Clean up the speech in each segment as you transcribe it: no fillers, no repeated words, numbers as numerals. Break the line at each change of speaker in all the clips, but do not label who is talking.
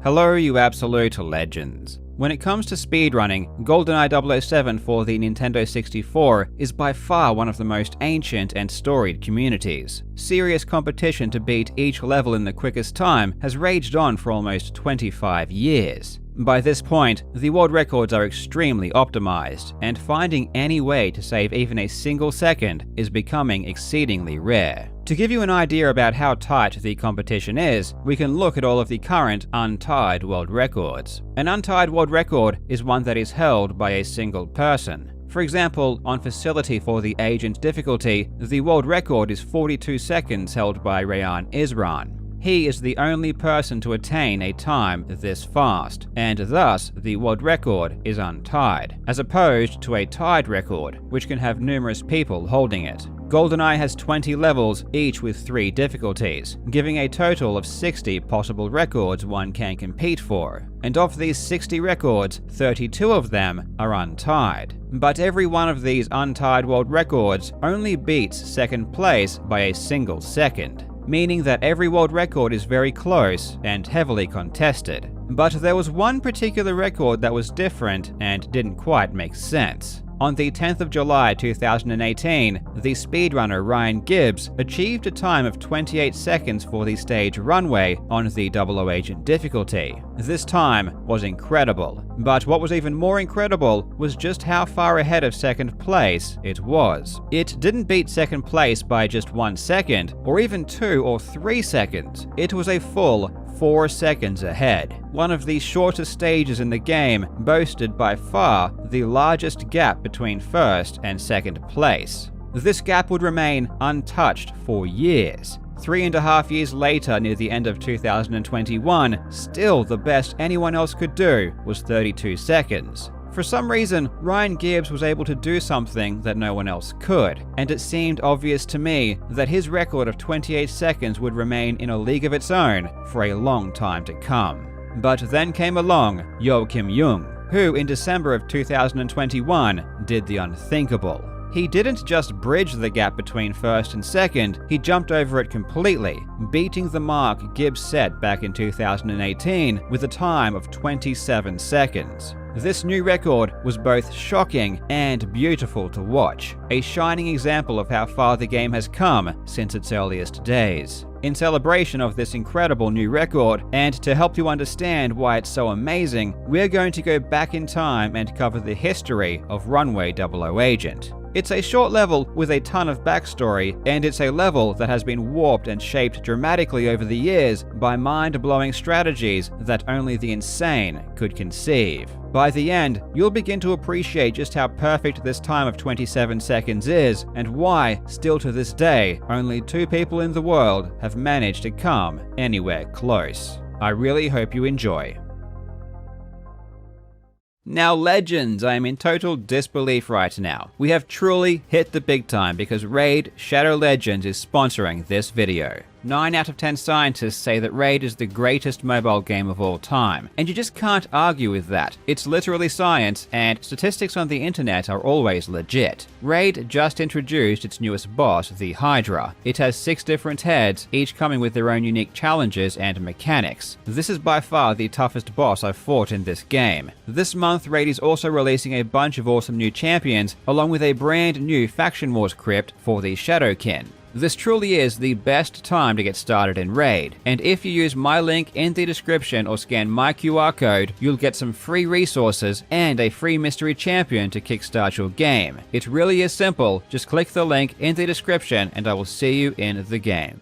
Hello, you absolute legends. When it comes to speedrunning, GoldenEye 007 for the Nintendo 64 is by far one of the most ancient and storied communities. Serious competition to beat each level in the quickest time has raged on for almost 25 years. By this point, the world records are extremely optimized, and finding any way to save even a single second is becoming exceedingly rare. To give you an idea about how tight the competition is, we can look at all of the current untied world records. An untied world record is one that is held by a single person. For example, on facility for the agent difficulty, the world record is 42 seconds held by Rayan Isran. He is the only person to attain a time this fast, and thus the world record is untied, as opposed to a tied record, which can have numerous people holding it. GoldenEye has 20 levels, each with 3 difficulties, giving a total of 60 possible records one can compete for. And of these 60 records, 32 of them are untied. But every one of these untied world records only beats second place by a single second, meaning that every world record is very close and heavily contested. But there was one particular record that was different and didn't quite make sense. On the 10th of July 2018, the speedrunner Ryan Gibbs achieved a time of 28 seconds for the stage Runway on the 00 Agent difficulty. This time was incredible, but what was even more incredible was just how far ahead of second place it was. It didn't beat second place by just 1 second, or even 2 or 3 seconds. It was a full 4 seconds ahead. One of the shortest stages in the game boasted by far the largest gap between first and second place. This gap would remain untouched for years. 3.5 years later, near the end of 2021, still the best anyone else could do was 32 seconds. For some reason, Ryan Gibbs was able to do something that no one else could, and it seemed obvious to me that his record of 28 seconds would remain in a league of its own for a long time to come. But then came along Yo Kim Young, who in December of 2021 did the unthinkable. He didn't just bridge the gap between first and second, he jumped over it completely, beating the mark Gibbs set back in 2018 with a time of 27 seconds. This new record was both shocking and beautiful to watch, a shining example of how far the game has come since its earliest days. In celebration of this incredible new record, and to help you understand why it's so amazing, we're going to go back in time and cover the history of Runway 00 Agent. It's a short level with a ton of backstory, and it's a level that has been warped and shaped dramatically over the years by mind-blowing strategies that only the insane could conceive. By the end, you'll begin to appreciate just how perfect this time of 27 seconds is, and why, still to this day, only 2 people in the world have managed to come anywhere close. I really hope you enjoy. Now legends, I am in total disbelief right now. We have truly hit the big time because Raid Shadow Legends is sponsoring this video. 9 out of 10 scientists say that Raid is the greatest mobile game of all time, and you just can't argue with that. It's literally science, and statistics on the internet are always legit. Raid just introduced its newest boss, the Hydra. It has 6 different heads, each coming with their own unique challenges and mechanics. This is by far the toughest boss I've fought in this game. This month, Raid is also releasing a bunch of awesome new champions, along with a brand new Faction Wars crypt for the Shadowkin. This truly is the best time to get started in Raid, and if you use my link in the description or scan my QR code, you'll get some free resources and a free mystery champion to kickstart your game. It really is simple, just click the link in the description and I will see you in the game.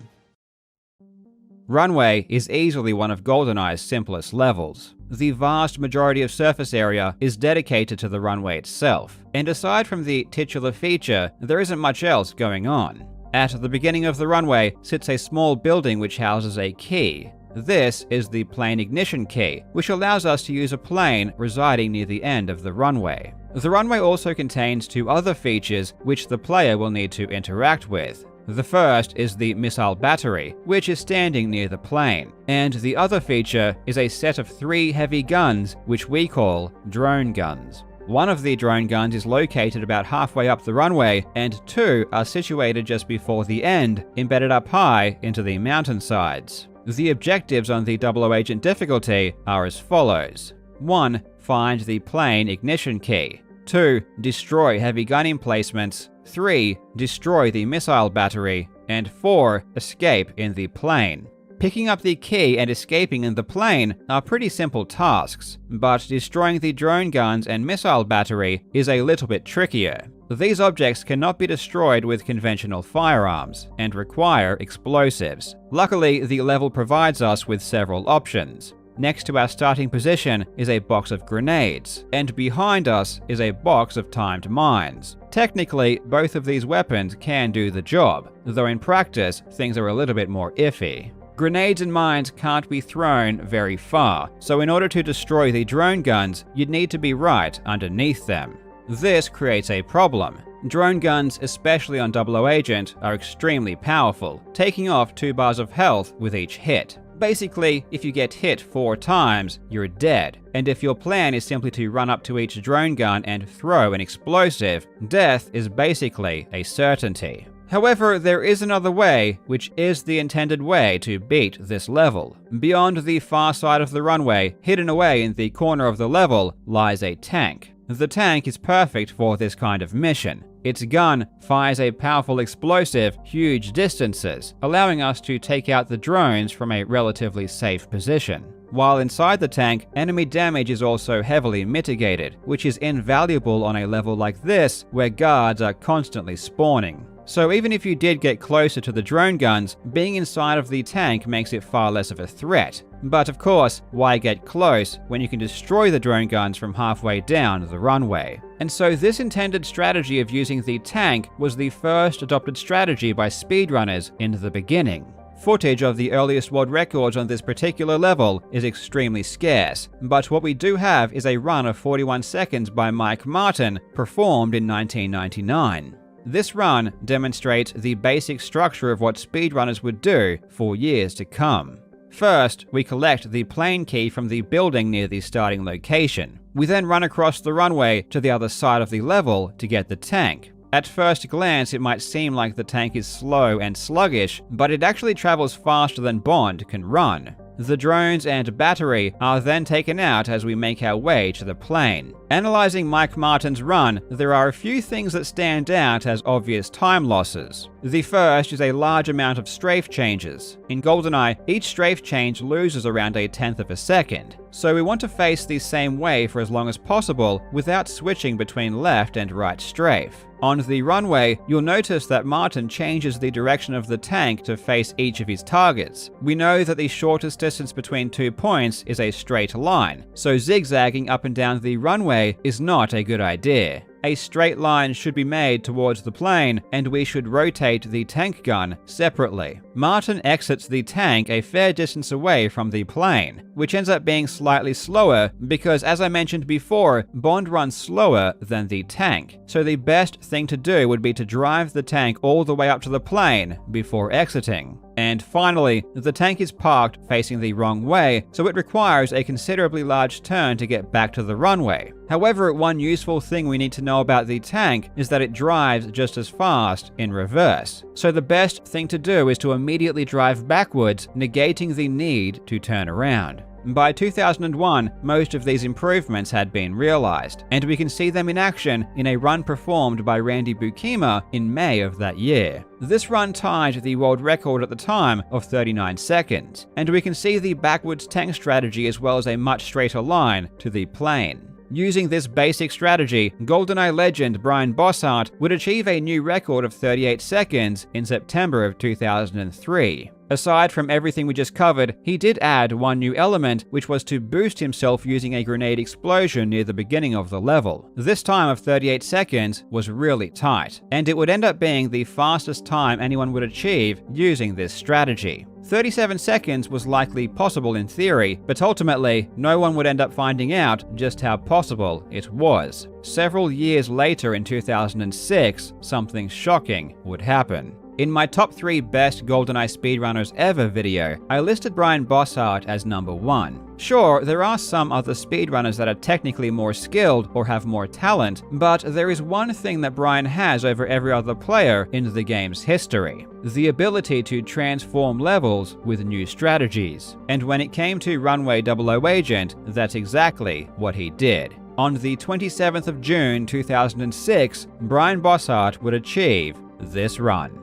Runway is easily one of GoldenEye's simplest levels. The vast majority of surface area is dedicated to the runway itself, and aside from the titular feature, there isn't much else going on. At the beginning of the runway sits a small building which houses a key. This is the plane ignition key, which allows us to use a plane residing near the end of the runway. The runway also contains 2 other features which the player will need to interact with. The first is the missile battery, which is standing near the plane, and the other feature is a set of 3 heavy guns which we call drone guns. One of the drone guns is located about halfway up the runway, and 2 are situated just before the end, embedded up high into the mountainsides. The objectives on the Double O Agent difficulty are as follows. 1. Find the plane ignition key. 2. Destroy heavy gun emplacements. 3. Destroy the missile battery. And 4. Escape in the plane. Picking up the key and escaping in the plane are pretty simple tasks, but destroying the drone guns and missile battery is a little bit trickier. These objects cannot be destroyed with conventional firearms, and require explosives. Luckily, the level provides us with several options. Next to our starting position is a box of grenades, and behind us is a box of timed mines. Technically, both of these weapons can do the job, though in practice, things are a little bit more iffy. Grenades and mines can't be thrown very far, so in order to destroy the drone guns, you'd need to be right underneath them. This creates a problem. Drone guns, especially on Double O Agent, are extremely powerful, taking off 2 bars of health with each hit. Basically, if you get hit 4 times, you're dead, and if your plan is simply to run up to each drone gun and throw an explosive, death is basically a certainty. However, there is another way, which is the intended way to beat this level. Beyond the far side of the runway, hidden away in the corner of the level, lies a tank. The tank is perfect for this kind of mission. Its gun fires a powerful explosive huge distances, allowing us to take out the drones from a relatively safe position. While inside the tank, enemy damage is also heavily mitigated, which is invaluable on a level like this, where guards are constantly spawning. So even if you did get closer to the drone guns, being inside of the tank makes it far less of a threat. But of course, why get close when you can destroy the drone guns from halfway down the runway? And so this intended strategy of using the tank was the first adopted strategy by speedrunners in the beginning. Footage of the earliest world records on this particular level is extremely scarce, but what we do have is a run of 41 seconds by Mike Martin, performed in 1999. This run demonstrates the basic structure of what speedrunners would do for years to come. First, we collect the plane key from the building near the starting location. We then run across the runway to the other side of the level to get the tank. At first glance, it might seem like the tank is slow and sluggish, but it actually travels faster than Bond can run. The drones and battery are then taken out as we make our way to the plane. Analyzing Mike Martin's run, there are a few things that stand out as obvious time losses. The first is a large amount of strafe changes. In GoldenEye, each strafe change loses around 1/10 of a second, so we want to face the same way for as long as possible without switching between left and right strafe. On the runway, you'll notice that Martin changes the direction of the tank to face each of his targets. We know that the shortest distance between 2 points is a straight line, so zigzagging up and down the runway is not a good idea. A straight line should be made towards the plane, and we should rotate the tank gun separately. Martin exits the tank a fair distance away from the plane, which ends up being slightly slower because, as I mentioned before, Bond runs slower than the tank. So the best thing to do would be to drive the tank all the way up to the plane before exiting. And finally, the tank is parked facing the wrong way, so it requires a considerably large turn to get back to the runway. However, one useful thing we need to know about the tank is that it drives just as fast in reverse. So the best thing to do is to immediately drive backwards, negating the need to turn around. By 2001, most of these improvements had been realized, and we can see them in action in a run performed by Randy Bukima in May of that year. This run tied the world record at the time of 39 seconds, and we can see the backwards tank strategy as well as a much straighter line to the plane. Using this basic strategy, GoldenEye legend Brian Bossart would achieve a new record of 38 seconds in September of 2003. Aside from everything we just covered, he did add one new element, which was to boost himself using a grenade explosion near the beginning of the level. This time of 38 seconds was really tight, and it would end up being the fastest time anyone would achieve using this strategy. 37 seconds was likely possible in theory, but ultimately, no one would end up finding out just how possible it was. Several years later in 2006, something shocking would happen. In my top 3 best GoldenEye speedrunners ever video, I listed Brian Bossart as number 1. Sure, there are some other speedrunners that are technically more skilled or have more talent, but there is one thing that Brian has over every other player in the game's history: the ability to transform levels with new strategies. And when it came to Runway 00 Agent, that's exactly what he did. On the 27th of June 2006, Brian Bossart would achieve this run.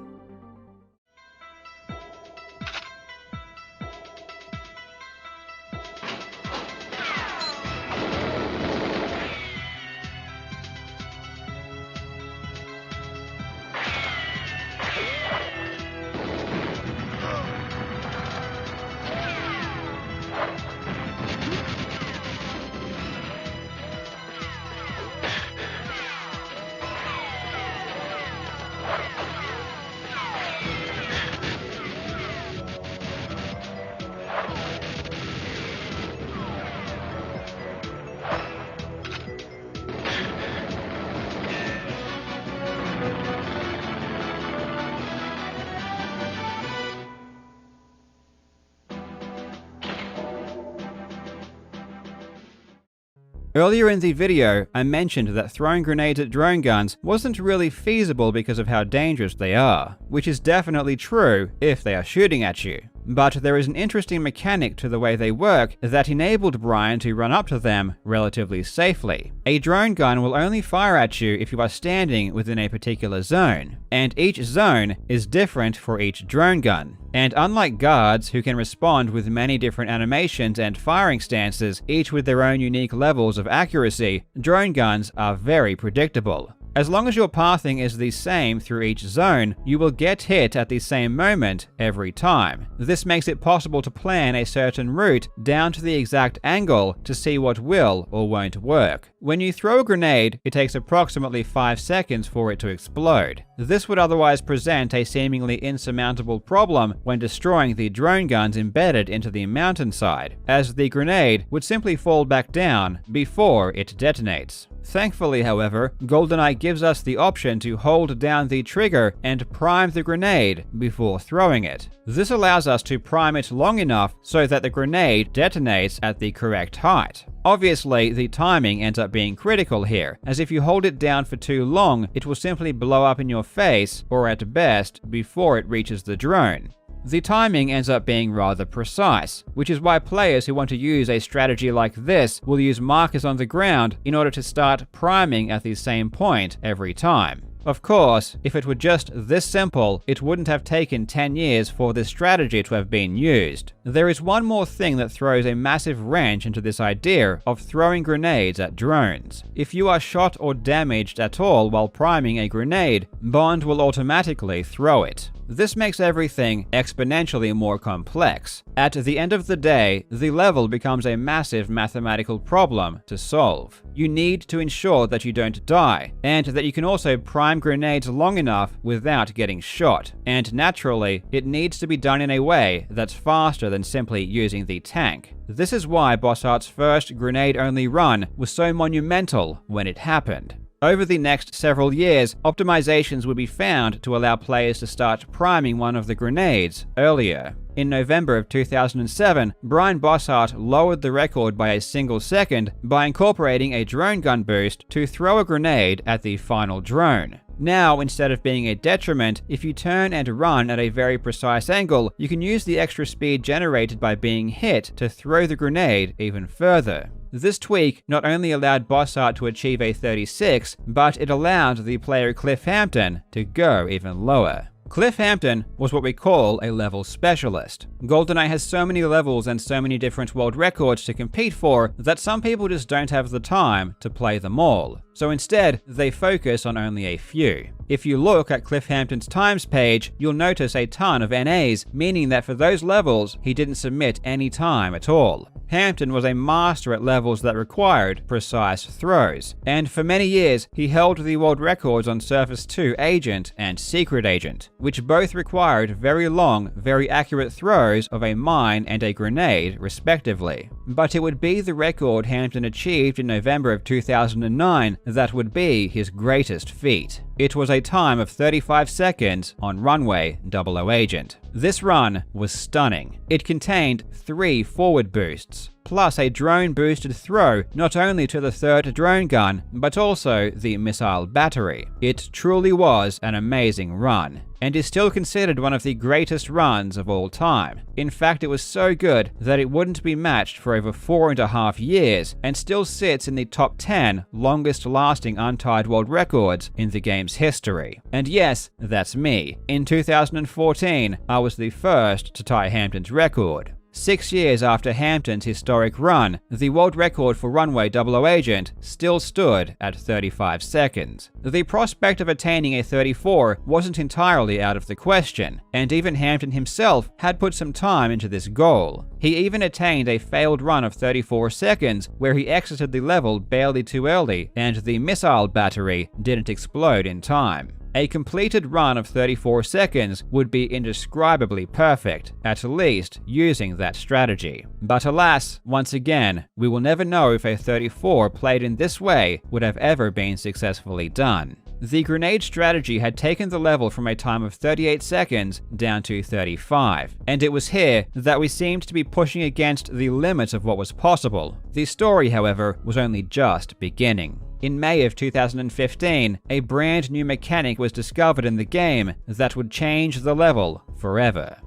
Earlier in the video, I mentioned that throwing grenades at drone guns wasn't really feasible because of how dangerous they are, which is definitely true if they are shooting at you. But there is an interesting mechanic to the way they work that enabled Brian to run up to them relatively safely. A drone gun will only fire at you if you are standing within a particular zone, and each zone is different for each drone gun. And unlike guards, who can respond with many different animations and firing stances, each with their own unique levels of accuracy, drone guns are very predictable. As long as your pathing is the same through each zone, you will get hit at the same moment every time. This makes it possible to plan a certain route down to the exact angle to see what will or won't work. When you throw a grenade, it takes approximately 5 seconds for it to explode. This would otherwise present a seemingly insurmountable problem when destroying the drone guns embedded into the mountainside, as the grenade would simply fall back down before it detonates. Thankfully, however, GoldenEye gives us the option to hold down the trigger and prime the grenade before throwing it. This allows us to prime it long enough so that the grenade detonates at the correct height. Obviously, the timing ends up being critical here, as if you hold it down for too long, it will simply blow up in your face, or at best, before it reaches the drone. The timing ends up being rather precise, which is why players who want to use a strategy like this will use markers on the ground in order to start priming at the same point every time. Of course, if it were just this simple, it wouldn't have taken 10 years for this strategy to have been used. There is one more thing that throws a massive wrench into this idea of throwing grenades at drones. If you are shot or damaged at all while priming a grenade, Bond will automatically throw it. This makes everything exponentially more complex. At the end of the day, the level becomes a massive mathematical problem to solve. You need to ensure that you don't die, and that you can also prime grenades long enough without getting shot. And naturally, it needs to be done in a way that's faster than simply using the tank. This is why Bossart's first grenade-only run was so monumental when it happened. Over the next several years, optimizations would be found to allow players to start priming one of the grenades earlier. In November of 2007, Brian Bossart lowered the record by a single second by incorporating a drone gun boost to throw a grenade at the final drone. Now, instead of being a detriment, if you turn and run at a very precise angle, you can use the extra speed generated by being hit to throw the grenade even further. This tweak not only allowed Bossart to achieve a 36, but it allowed the player Cliff Hampton to go even lower. Cliff Hampton was what we call a level specialist. GoldenEye has so many levels and so many different world records to compete for that some people just don't have the time to play them all. So instead, they focus on only a few. If you look at Cliff Hampton's times page, you'll notice a ton of NAs, meaning that for those levels, he didn't submit any time at all. Hampton was a master at levels that required precise throws, and for many years, he held the world records on Surface 2 Agent and Secret Agent, which both required very long, very accurate throws of a mine and a grenade, respectively. But it would be the record Hampton achieved in November of 2009 that would be his greatest feat. It was a time of 35 seconds on Runway 00 Agent. This run was stunning. It contained 3 forward boosts, plus a drone-boosted throw not only to the third drone gun, but also the missile battery. It truly was an amazing run, and is still considered one of the greatest runs of all time. In fact, it was so good that it wouldn't be matched for over 4.5 years, and still sits in the top 10 longest-lasting untied world records in the game's history. And yes, that's me. In 2014, I was the first to tie Hampton's record. 6 years after Hampton's historic run, the world record for Runway 00 Agent still stood at 35 seconds. The prospect of attaining a 34 wasn't entirely out of the question, and even Hampton himself had put some time into this goal. He even attained a failed run of 34 seconds where he exited the level barely too early and the missile battery didn't explode in time. A completed run of 34 seconds would be indescribably perfect, at least using that strategy. But alas, once again, we will never know if a 34 played in this way would have ever been successfully done. The grenade strategy had taken the level from a time of 38 seconds down to 35, and it was here that we seemed to be pushing against the limit of what was possible. The story, however, was only just beginning. In May of 2015, a brand new mechanic was discovered in the game that would change the level forever.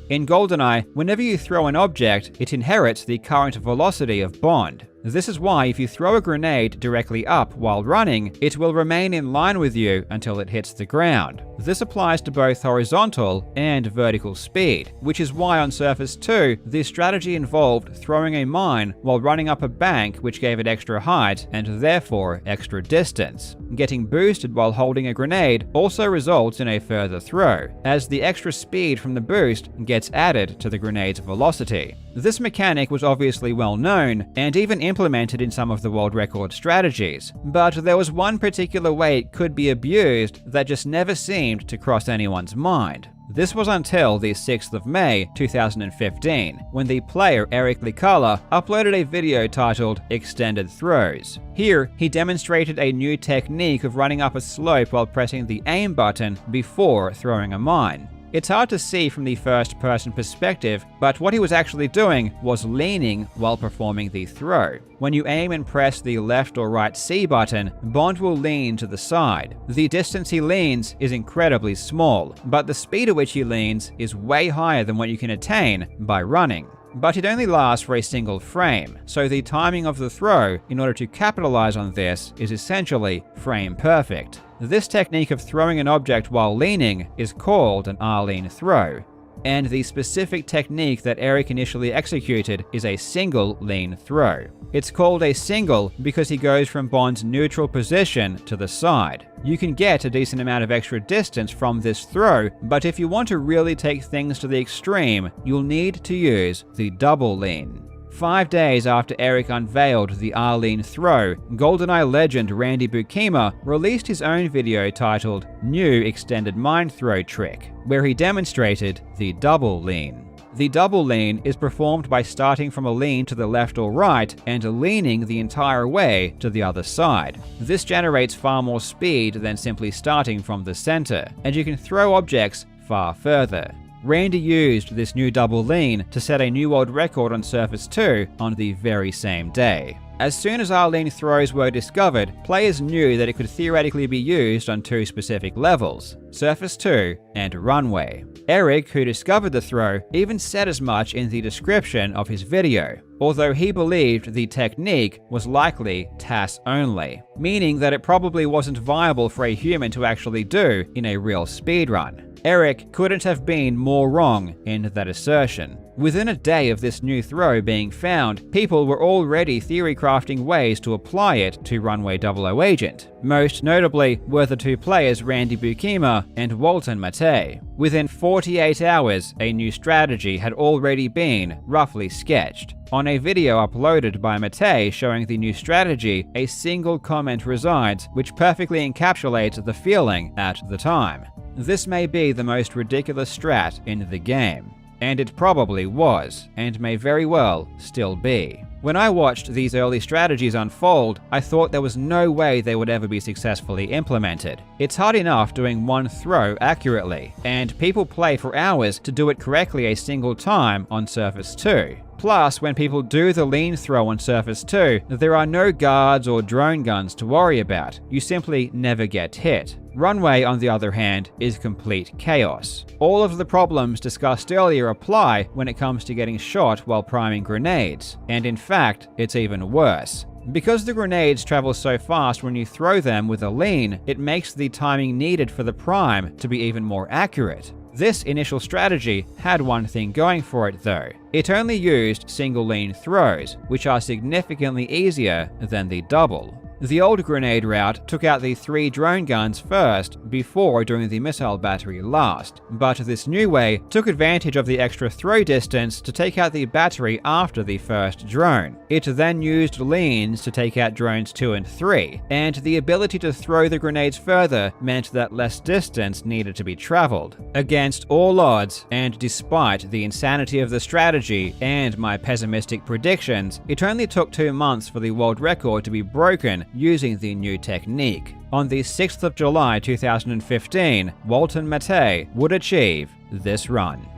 In GoldenEye, whenever you throw an object, it inherits the current velocity of Bond. This is why if you throw a grenade directly up while running, it will remain in line with you until it hits the ground. This applies to both horizontal and vertical speed, which is why on Surface 2, the strategy involved throwing a mine while running up a bank, which gave it extra height and therefore extra distance. Getting boosted while holding a grenade also results in a further throw, as the extra speed from the boost gets added to the grenade's velocity. This mechanic was obviously well known and even implemented in some of the world record strategies, but there was one particular way it could be abused that just never seemed to cross anyone's mind. This was until the 6th of May 2015, when the player Eric Licala uploaded a video titled Extended Throws. Here, he demonstrated a new technique of running up a slope while pressing the aim button before throwing a mine. It's hard to see from the first-person perspective, but what he was actually doing was leaning while performing the throw. When you aim and press the left or right C button, Bond will lean to the side. The distance he leans is incredibly small, but the speed at which he leans is way higher than what you can attain by running. But it only lasts for a single frame, so the timing of the throw, in order to capitalize on this, is essentially frame perfect. This technique of throwing an object while leaning is called an Arlene Throw, and the specific technique that Eric initially executed is a single lean throw. It's called a single because he goes from Bond's neutral position to the side. You can get a decent amount of extra distance from this throw, but if you want to really take things to the extreme, you'll need to use the double lean. 5 days after Eric unveiled the Arlene Throw, GoldenEye legend Randy Bukima released his own video titled New Extended Mine Throw Trick, where he demonstrated the double lean. The double lean is performed by starting from a lean to the left or right and leaning the entire way to the other side. This generates far more speed than simply starting from the center, and you can throw objects far further. Randy used this new double lean to set a new world record on Surface 2 on the very same day. As soon as Arlene throws were discovered, players knew that it could theoretically be used on 2 specific levels, Surface 2 and Runway. Eric, who discovered the throw, even said as much in the description of his video, although he believed the technique was likely TAS only, meaning that it probably wasn't viable for a human to actually do in a real speedrun. Eric couldn't have been more wrong in that assertion. Within a day of this new throw being found, people were already theory crafting ways to apply it to Runway 00 Agent. Most notably were the 2 players Randy Bukima and Walton Matei. Within 48 hours, a new strategy had already been roughly sketched. On a video uploaded by Matei showing the new strategy, a single comment resides which perfectly encapsulates the feeling at the time. This may be the most ridiculous strat in the game, and it probably was, and may very well still be. When I watched these early strategies unfold, I thought there was no way they would ever be successfully implemented. It's hard enough doing one throw accurately, and people play for hours to do it correctly a single time on Surface 2. Plus, when people do the lean throw on Surface 2, there are no guards or drone guns to worry about. You simply never get hit. Runway, on the other hand, is complete chaos. All of the problems discussed earlier apply when it comes to getting shot while priming grenades, and in fact, it's even worse. Because the grenades travel so fast when you throw them with a lean, it makes the timing needed for the prime to be even more accurate. This initial strategy had one thing going for it though. It only used single lean throws, which are significantly easier than the double. The old grenade route took out the 3 drone guns first before doing the missile battery last, but this new way took advantage of the extra throw distance to take out the battery after the first drone. It then used leans to take out drones 2 and 3, and the ability to throw the grenades further meant that less distance needed to be traveled. Against all odds, and despite the insanity of the strategy and my pessimistic predictions, it only took 2 months for the world record to be broken using the new technique. On the 6th of July 2015, Walton Matei would achieve this run.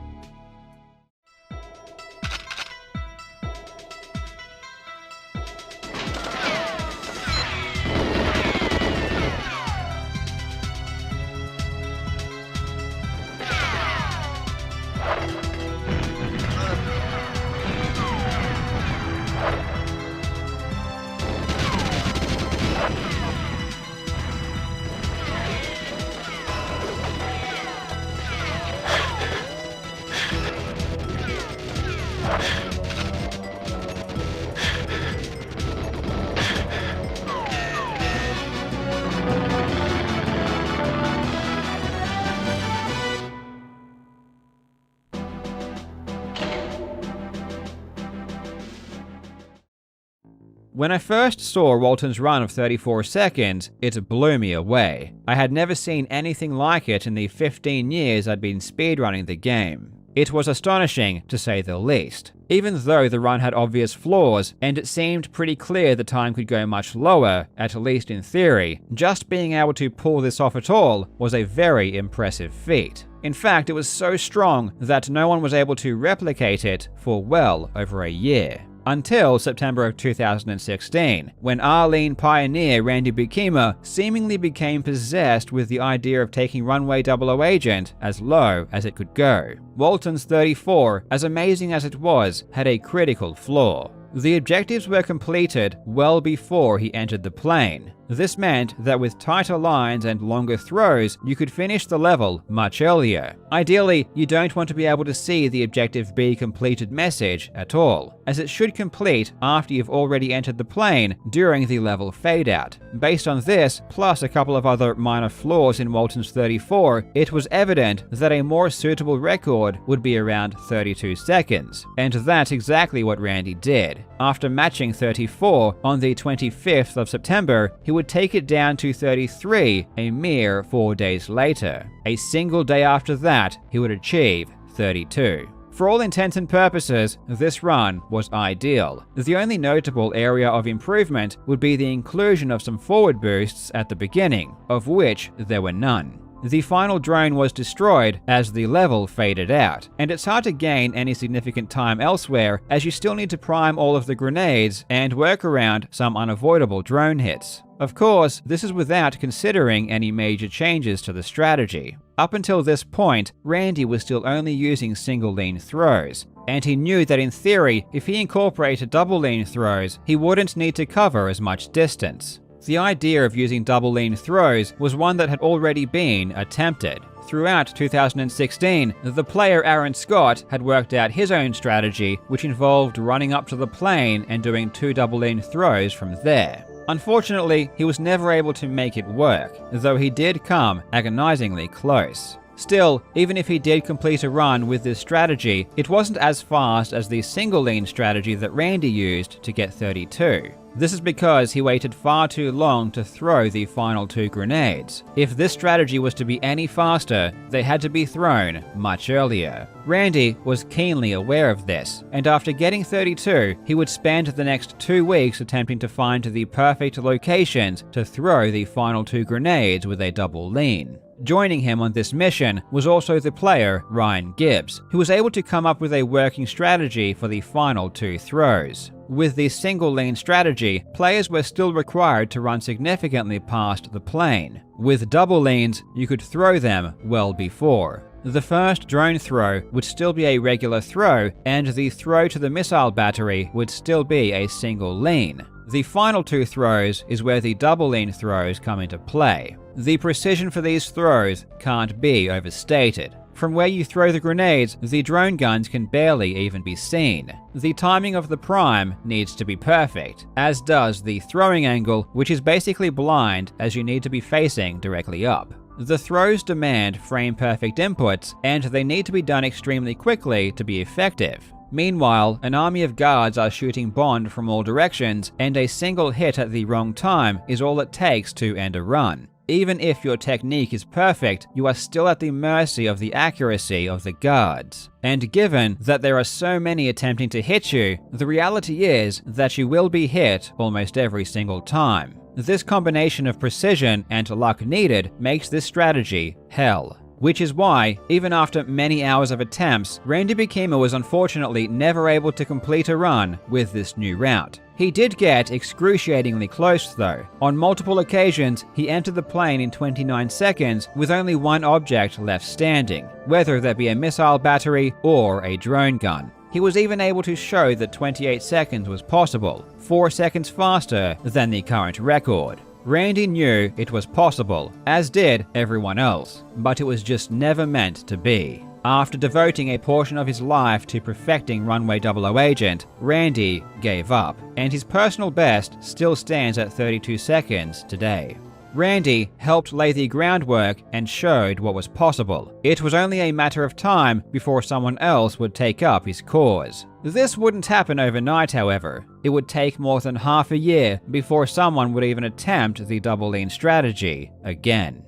When I first saw Walton's run of 34 seconds, it blew me away. I had never seen anything like it in the 15 years I'd been speedrunning the game. It was astonishing, to say the least. Even though the run had obvious flaws, and it seemed pretty clear the time could go much lower, at least in theory, just being able to pull this off at all was a very impressive feat. In fact, it was so strong that no one was able to replicate it for well over a year. Until September of 2016, when Arlene pioneer Randy Bukima seemingly became possessed with the idea of taking Runway 00 Agent as low as it could go. Walton's 34, as amazing as it was, had a critical flaw. The objectives were completed well before he entered the plane. This meant that with tighter lines and longer throws, you could finish the level much earlier. Ideally, you don't want to be able to see the Objective B completed message at all, as it should complete after you've already entered the plane during the level fade-out. Based on this, plus a couple of other minor flaws in Walton's 34, it was evident that a more suitable record would be around 32 seconds, and that's exactly what Randy did. After matching 34 on the 25th of September, he would take it down to 33 a mere 4 days later. A single day after that, he would achieve 32. For all intents and purposes, this run was ideal. The only notable area of improvement would be the inclusion of some forward boosts at the beginning, of which there were none. The final drone was destroyed as the level faded out, and it's hard to gain any significant time elsewhere as you still need to prime all of the grenades and work around some unavoidable drone hits. Of course, this is without considering any major changes to the strategy. Up until this point, Randy was still only using single lean throws, and he knew that in theory, if he incorporated double lean throws, he wouldn't need to cover as much distance. The idea of using double lean throws was one that had already been attempted. Throughout 2016, the player Aaron Scott had worked out his own strategy, which involved running up to the plane and doing 2 double lean throws from there. Unfortunately, he was never able to make it work, though he did come agonizingly close. Still, even if he did complete a run with this strategy, it wasn't as fast as the single lean strategy that Randy used to get 32. This is because he waited far too long to throw the final 2 grenades. If this strategy was to be any faster, they had to be thrown much earlier. Randy was keenly aware of this, and after getting 32, he would spend the next 2 weeks attempting to find the perfect locations to throw the final 2 grenades with a double lean. Joining him on this mission was also the player Ryan Gibbs, who was able to come up with a working strategy for the final 2 throws. With the single lean strategy, players were still required to run significantly past the plane. With double leans, you could throw them well before. The first drone throw would still be a regular throw, and the throw to the missile battery would still be a single lean. The final 2 throws is where the double lean throws come into play. The precision for these throws can't be overstated. From where you throw the grenades, the drone guns can barely even be seen. The timing of the prime needs to be perfect, as does the throwing angle, which is basically blind as you need to be facing directly up. The throws demand frame-perfect inputs, and they need to be done extremely quickly to be effective. Meanwhile, an army of guards are shooting Bond from all directions, and a single hit at the wrong time is all it takes to end a run. Even if your technique is perfect, you are still at the mercy of the accuracy of the guards. And given that there are so many attempting to hit you, the reality is that you will be hit almost every single time. This combination of precision and luck needed makes this strategy hell. Which is why, even after many hours of attempts, Randy Bukima was unfortunately never able to complete a run with this new route. He did get excruciatingly close though. On multiple occasions, he entered the plane in 29 seconds with only one object left standing, whether that be a missile battery or a drone gun. He was even able to show that 28 seconds was possible, 4 seconds faster than the current record. Randy knew it was possible, as did everyone else, but it was just never meant to be. After devoting a portion of his life to perfecting Runway 00 Agent, Randy gave up, and his personal best still stands at 32 seconds today. Randy helped lay the groundwork and showed what was possible. It was only a matter of time before someone else would take up his cause. This wouldn't happen overnight, however. It would take more than half a year before someone would even attempt the double lean strategy again.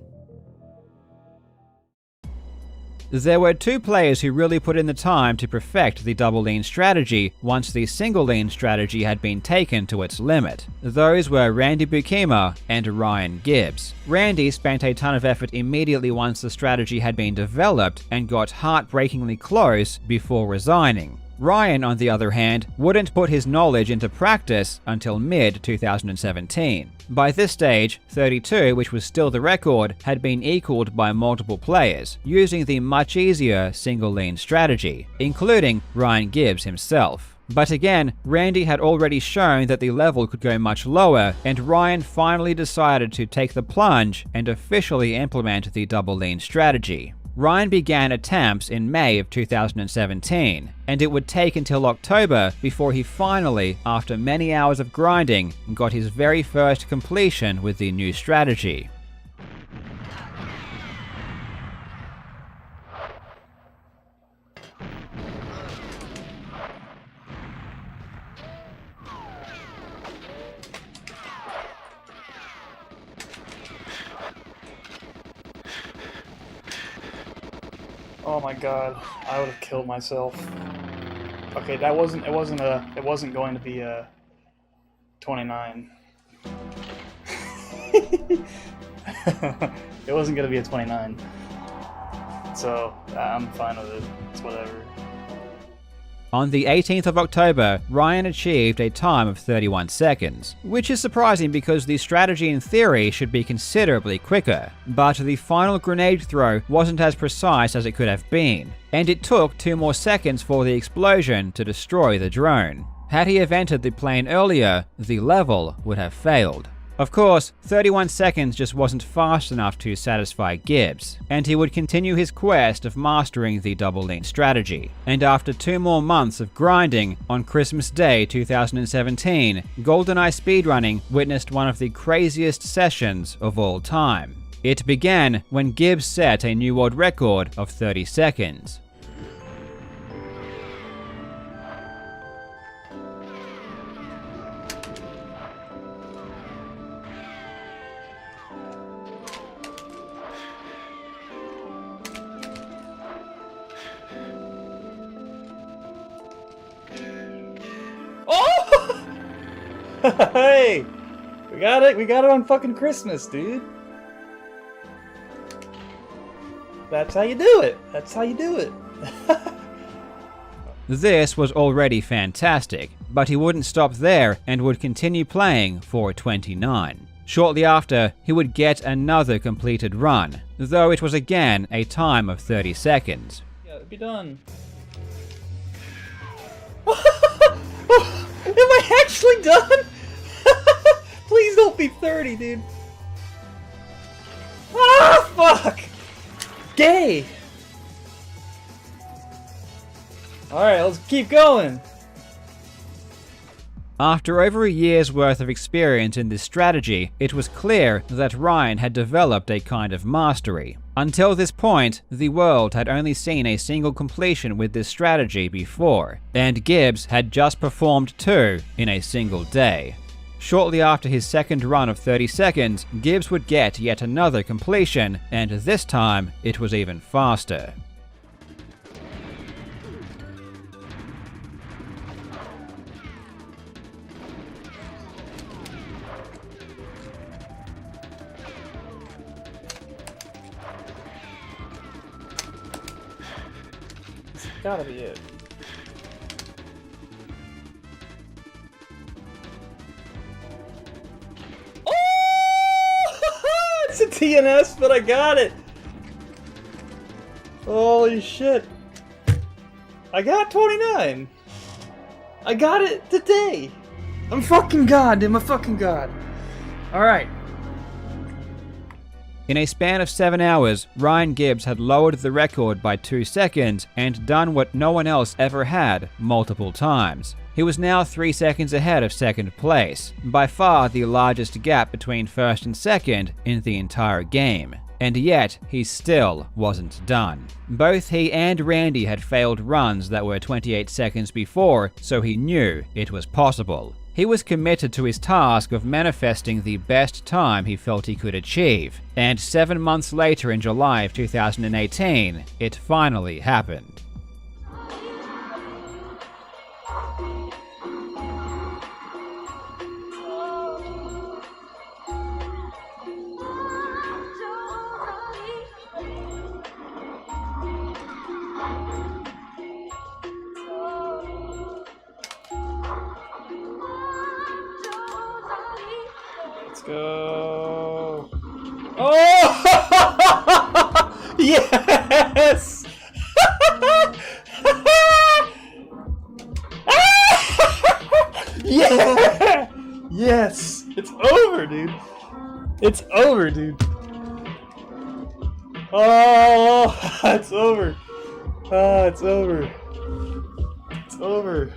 There were 2 players who really put in the time to perfect the double lean strategy once the single lean strategy had been taken to its limit. Those were Randy Bukima and Ryan Gibbs. Randy spent a ton of effort immediately once the strategy had been developed and got heartbreakingly close before resigning. Ryan, on the other hand, wouldn't put his knowledge into practice until mid-2017. By this stage, 32, which was still the record, had been equaled by multiple players, using the much easier single lean strategy, including Ryan Gibbs himself. But again, Randy had already shown that the level could go much lower, and Ryan finally decided to take the plunge and officially implement the double lean strategy. Ryan began attempts in May of 2017, and it would take until October before he finally, after many hours of grinding, got his very first completion with the new strategy.
Oh my god, I would have killed myself. Okay, it wasn't going to be a 29. It wasn't going to be a 29. So, I'm fine with it. It's whatever.
On the 18th of October, Ryan achieved a time of 31 seconds, which is surprising because the strategy in theory should be considerably quicker. But the final grenade throw wasn't as precise as it could have been, and it took 2 more seconds for the explosion to destroy the drone. Had he entered the plane earlier, the level would have failed. Of course, 31 seconds just wasn't fast enough to satisfy Gibbs, and he would continue his quest of mastering the double lean strategy. And after 2 more months of grinding, on Christmas Day 2017, GoldenEye speedrunning witnessed one of the craziest sessions of all time. It began when Gibbs set a new world record of 30 seconds.
Hey! We got it! We got it on fucking Christmas, dude! That's how you do it! That's how you do it!
This was already fantastic, but he wouldn't stop there and would continue playing for 29. Shortly after, he would get another completed run, though it was again a time of 30 seconds.
Yeah, it'd be done. Am I actually done? Please don't be 30, dude. Ah, fuck! Gay! Alright, let's keep going.
After over a year's worth of experience in this strategy, it was clear that Ryan had developed a kind of mastery. Until this point, the world had only seen a single completion with this strategy before, and Gibbs had just performed 2 in a single day. Shortly after his second run of 30 seconds, Gibbs would get yet another completion, and this time it was even faster.
Gotta be it. Oh! It's a TNS, but I got it! Holy shit. I got 29! I got it today! I'm fucking god, dude, I'm a fucking god. Alright.
In a span of 7 hours, Ryan Gibbs had lowered the record by 2 seconds and done what no one else ever had multiple times. He was now 3 seconds ahead of second place, by far the largest gap between first and second in the entire game. And yet, he still wasn't done. Both he and Randy had failed runs that were 28 seconds before, so he knew it was possible. He was committed to his task of manifesting the best time he felt he could achieve, and 7 months later in July of 2018, it finally happened.
Let's go. Oh! Yes! Yeah! Yes! It's over, dude. It's over, dude. Oh, it's over. Oh, it's over. It's over.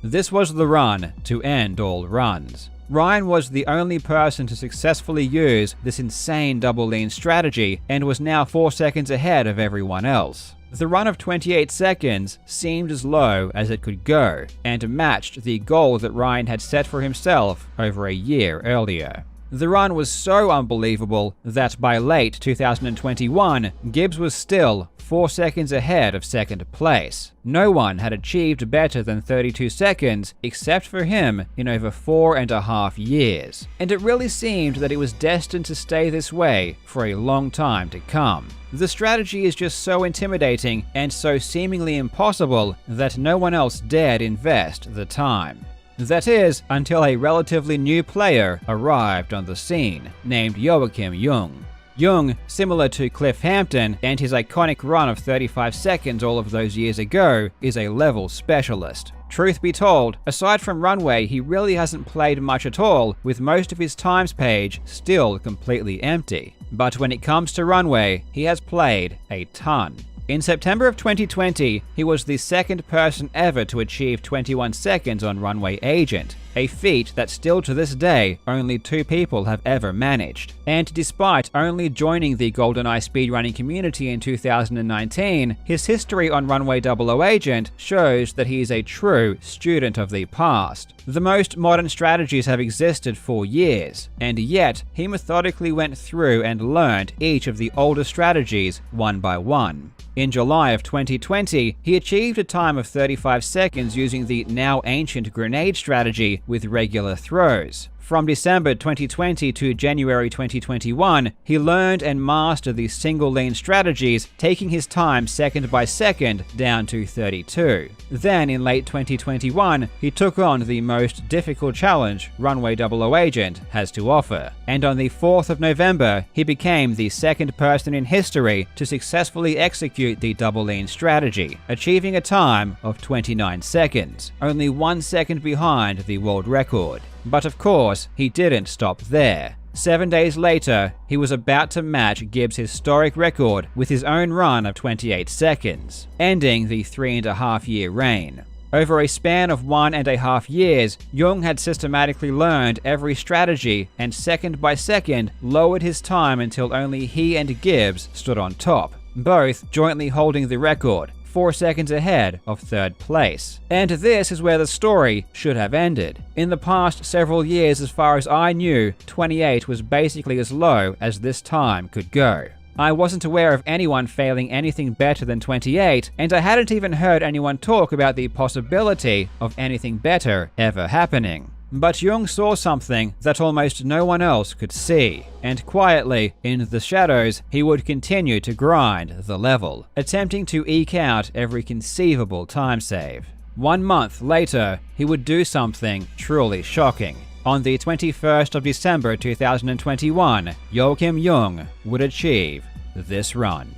This was the run to end all runs. Ryan was the only person to successfully use this insane double lean strategy and was now 4 seconds ahead of everyone else. The run of 28 seconds seemed as low as it could go and matched the goal that Ryan had set for himself over a year earlier. The run was so unbelievable that by late 2021, Gibbs was still 4 seconds ahead of second place. No one had achieved better than 32 seconds except for him in over 4.5 years, and it really seemed that it was destined to stay this way for a long time to come. The strategy is just so intimidating and so seemingly impossible that no one else dared invest the time. That is, until a relatively new player arrived on the scene, named Joachim Jung. Jung, similar to Cliff Hampton and his iconic run of 35 seconds all of those years ago, is a level specialist. Truth be told, aside from Runway, he really hasn't played much at all, with most of his times page still completely empty. But when it comes to Runway, he has played a ton. In September of 2020, he was the second person ever to achieve 21 seconds on Runway Agent, a feat that still to this day only 2 people have ever managed. And despite only joining the GoldenEye speedrunning community in 2019, his history on Runway 00 Agent shows that he is a true student of the past. The most modern strategies have existed for years, and yet he methodically went through and learned each of the older strategies one by one. In July of 2020, he achieved a time of 35 seconds using the now ancient grenade strategy with regular throws. From December 2020 to January 2021, he learned and mastered the single lean strategies, taking his time second by second down to 32. Then, in late 2021, he took on the most difficult challenge Runway 00 Agent has to offer, and on the 4th of November, he became the second person in history to successfully execute the double lean strategy, achieving a time of 29 seconds, only 1 second behind the world record. But of course, he didn't stop there. 7 days later, he was about to match Gibbs' historic record with his own run of 28 seconds, ending the 3.5-year reign. Over a span of 1.5 years, Jung had systematically learned every strategy and second by second lowered his time until only he and Gibbs stood on top, both jointly holding the record, 4 seconds ahead of third place. And this is where the story should have ended. In the past several years, as far as I knew, 28 was basically as low as this time could go. I wasn't aware of anyone failing anything better than 28, and I hadn't even heard anyone talk about the possibility of anything better ever happening. But Jung saw something that almost no one else could see, and quietly, in the shadows, he would continue to grind the level, attempting to eke out every conceivable time save. 1 month later, he would do something truly shocking. On the 21st of December 2021, Joachim Jung would achieve this run.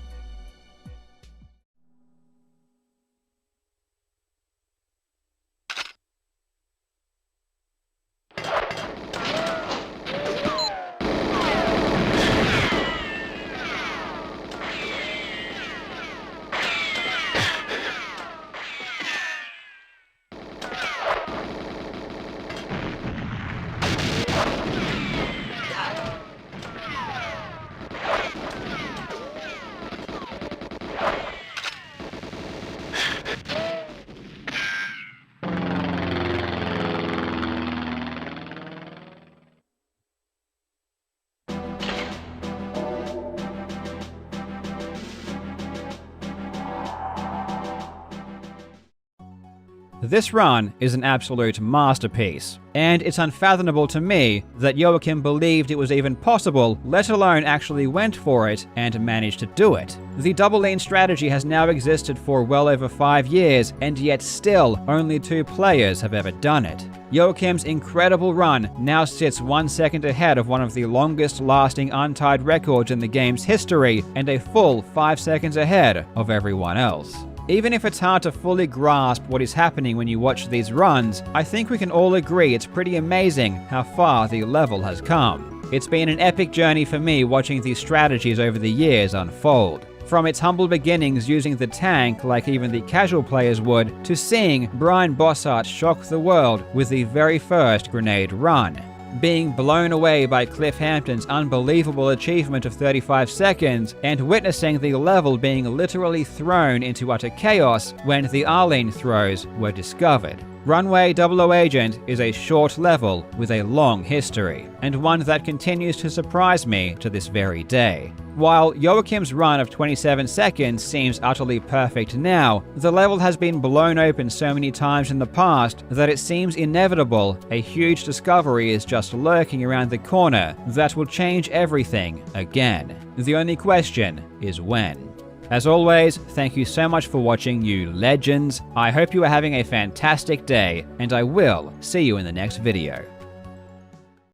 This run is an absolute masterpiece, and it's unfathomable to me that Joachim believed it was even possible, let alone actually went for it and managed to do it. The double lean strategy has now existed for well over 5 years, and yet still only 2 players have ever done it. Joachim's incredible run now sits 1 second ahead of one of the longest lasting untied records in the game's history, and a full 5 seconds ahead of everyone else. Even if it's hard to fully grasp what is happening when you watch these runs, I think we can all agree it's pretty amazing how far the level has come. It's been an epic journey for me watching these strategies over the years unfold. From its humble beginnings using the tank like even the casual players would, to seeing Brian Bossart shock the world with the very first grenade run. Being blown away by Cliff Hampton's unbelievable achievement of 35 seconds, and witnessing the level being literally thrown into utter chaos when the Arlene Throws were discovered. Runway 00 Agent is a short level with a long history, and one that continues to surprise me to this very day. While Joachim's run of 27 seconds seems utterly perfect now, the level has been blown open so many times in the past that it seems inevitable a huge discovery is just lurking around the corner that will change everything again. The only question is when. As always, thank you so much for watching, you legends. I hope you are having a fantastic day, and I will see you in the next video.